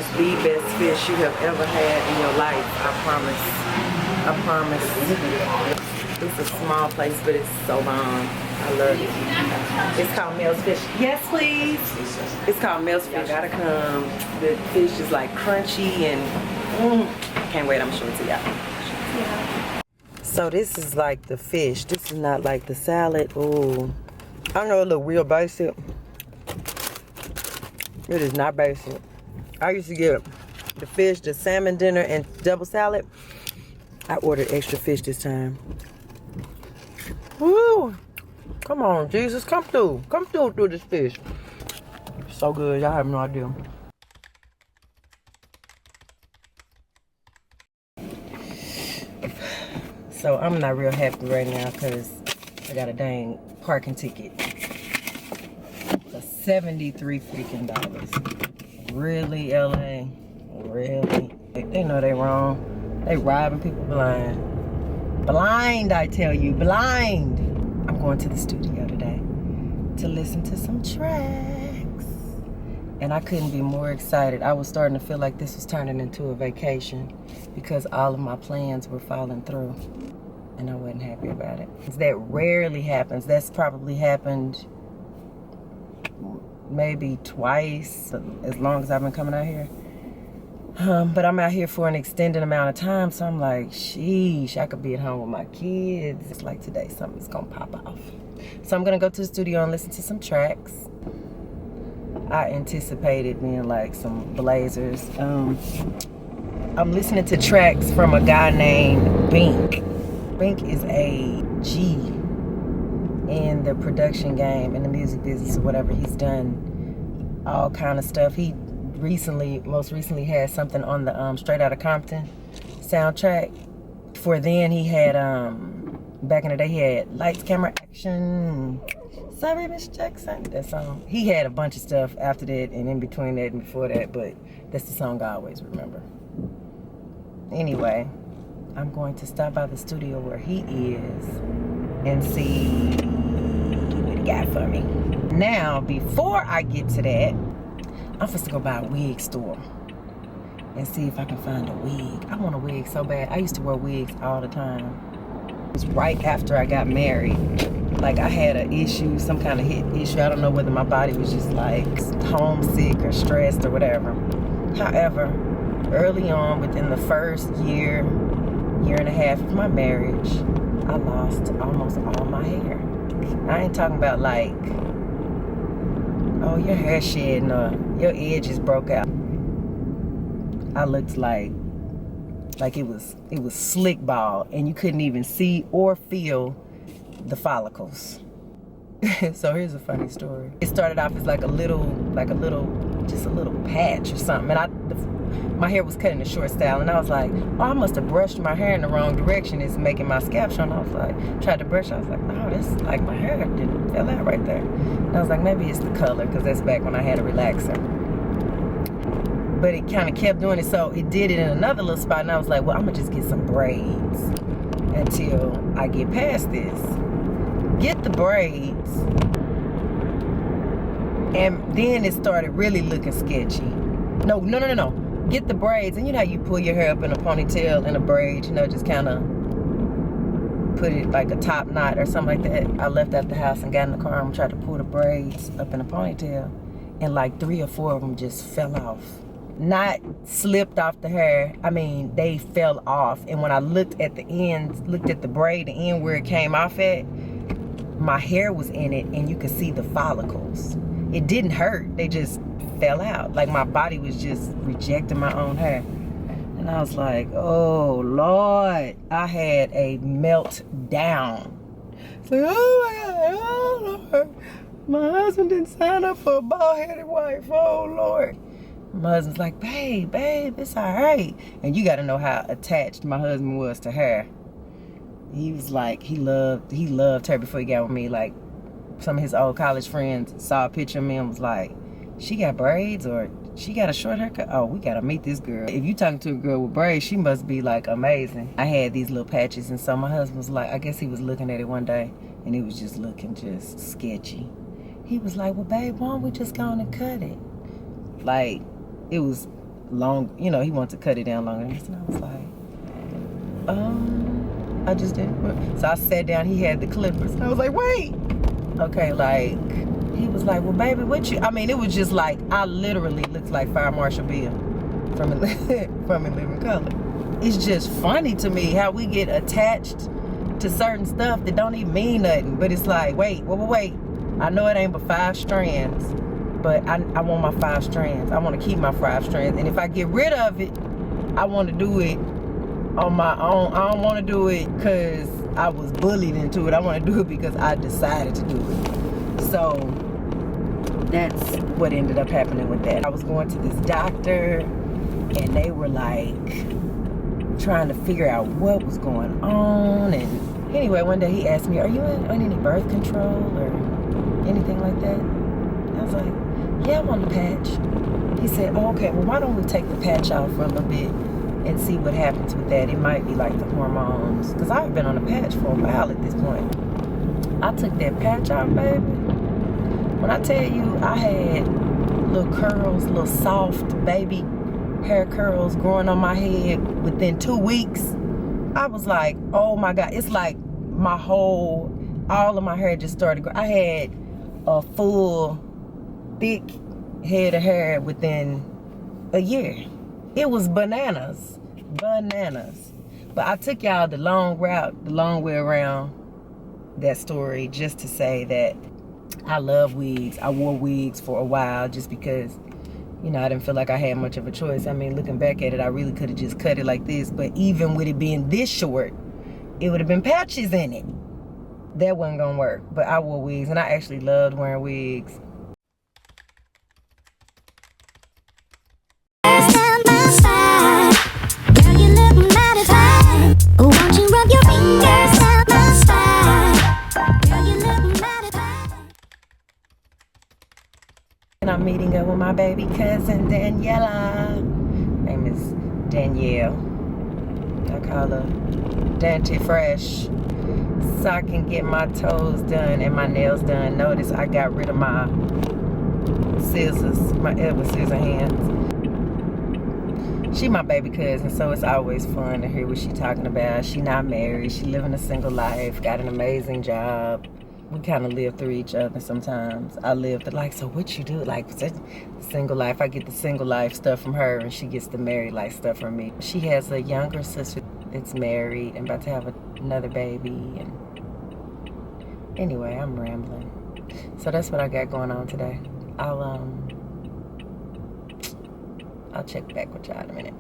is the best fish you have ever had in your life. I promise. I promise. It's a small place, but it's so bomb. I love it. It's called Mel's Fish. Yes, please. It's called Mel's Fish. Y'all gotta come. The fish is like crunchy and can't wait. I'm gonna show it to y'all. So this is like the fish. This is not like the salad. Ooh. I know it look real basic. It is not basic. I used to get the fish, the salmon dinner, and double salad. I ordered extra fish this time. Woo! Come on, Jesus, come through. Come through this fish. So good, y'all have no idea. So I'm not real happy right now because I got a dang parking ticket. For $73 freaking dollars. Really, LA? Really? They know they wrong. They robbing people blind. Blind, I tell you, blind. I'm going to the studio today to listen to some tracks. And I couldn't be more excited. I was starting to feel like this was turning into a vacation because all of my plans were falling through. And I wasn't happy about it. That rarely happens. That's probably happened maybe twice as long as I've been coming out here. But I'm out here for an extended amount of time, so I'm like, sheesh, I could be at home with my kids. It's like today, something's gonna pop off. So I'm gonna go to the studio and listen to some tracks. I anticipated being like some blazers. I'm listening to tracks from a guy named Bink. Bink is a G in the production game, in the music business or whatever. He's done all kind of stuff. He most recently had something on the Straight Outta Compton soundtrack. Before then he had back in the day he had Lights, Camera, Action, Sorry Miss Jackson, that song. He had a bunch of stuff after that and in between that and before that, but that's the song I always remember. Anyway, I'm going to stop by the studio where he is and see what he got for me. Now, before I get to that, I'm supposed to go by a wig store and see if I can find a wig. I want a wig so bad. I used to wear wigs all the time. It was right after I got married. Like I had an issue, some kind of hit issue. I don't know whether my body was just like homesick or stressed or whatever. However, early on, within the first year and a half of my marriage, I lost almost all my hair. I ain't talking about like, oh, your hair shedding or your edges broke out. I looked like it was slick bald and you couldn't even see or feel the follicles. So here's a funny story. It started off as just a little patch or something. And my hair was cut in a short style and I was like, oh, I must have brushed my hair in the wrong direction. It's making my scalp show. And I was like, tried to brush. I was like, no, this like my hair didn't fell out right there. And I was like, maybe it's the color because that's back when I had a relaxer. But it kind of kept doing it, so it did it in another little spot, and I was like, well, I'm gonna just get some braids until I get past this. Get the braids, and then it started really looking sketchy. No. Get the braids, and you know how you pull your hair up in a ponytail in a braid, you know, just kind of put it like a top knot or something like that. I left out the house and got in the car and tried to pull the braids up in a ponytail, and like 3 or 4 of them just fell off. Not slipped off the hair, I mean they fell off. And when I looked at the end, looked at the braid, the end where it came off at, my hair was in it and you could see the follicles. It didn't hurt, they just fell out. Like my body was just rejecting my own hair. And I was like, oh Lord, I had a meltdown. It's like, oh my God, oh Lord, my husband didn't sign up for a bald-headed wife, oh Lord. My husband's like, babe, it's all right. And you got to know how attached my husband was to her. He was like, he loved her before he got with me. Like, some of his old college friends saw a picture of me and was like, she got braids or she got a short haircut? Oh, we got to meet this girl. If you talking to a girl with braids, she must be like amazing. I had these little patches, and so my husband was like, I guess he was looking at it one day and it was just looking just sketchy. He was like, well, babe, why don't we just go on and cut it? Like, it was long, you know, he wanted to cut it down longer. And I was like, I just didn't. So I sat down, he had the clippers. I was like, wait. Okay, like, he was like, well, baby, what you, I mean, it was just like, I literally looked like Fire Marshal Bill from In Living Color. It's just funny to me how we get attached to certain stuff that don't even mean nothing. But it's like, wait. I know it ain't but 5 strands, but I want my 5 strands. I want to keep my 5 strands. And if I get rid of it, I want to do it on my own. I don't want to do it because I was bullied into it. I want to do it because I decided to do it. So that's what ended up happening with that. I was going to this doctor and they were like trying to figure out what was going on. And anyway, one day he asked me, are you on any birth control or anything like that? I was like, yeah, I'm on the patch. He said, oh, okay, well, why don't we take the patch off for a little bit and see what happens with that. It might be like the hormones, because I've been on a patch for a while at this point. I took that patch off, baby. When I tell you I had little curls, little soft baby hair curls growing on my head within 2 weeks, I was like, oh my God. It's like all of my hair just started growing. I had a full, thick head of hair within a year. It was bananas. But I took y'all the long route, the long way around that story just to say that I love wigs. I wore wigs for a while just because, you know, I didn't feel like I had much of a choice. I mean, looking back at it, I really could have just cut it like this. But even with it being this short, it would have been patches in it. That wasn't gonna work. But I wore wigs, and I actually loved wearing wigs. And I'm meeting up with my baby cousin, Daniela. Her name is Danielle. I call her Dante Fresh. So I can get my toes done and my nails done. Notice I got rid of my scissors, my Edward scissor hands. She my baby cousin, so it's always fun to hear what she's talking about. She not married. She living a single life, got an amazing job. We kind of live through each other sometimes. I live like, so what you do? Like, single life. I get the single life stuff from her, and she gets the married life stuff from me. She has a younger sister that's married and about to have another baby. And anyway, I'm rambling. So that's what I got going on today. I'll check back with y'all in a minute.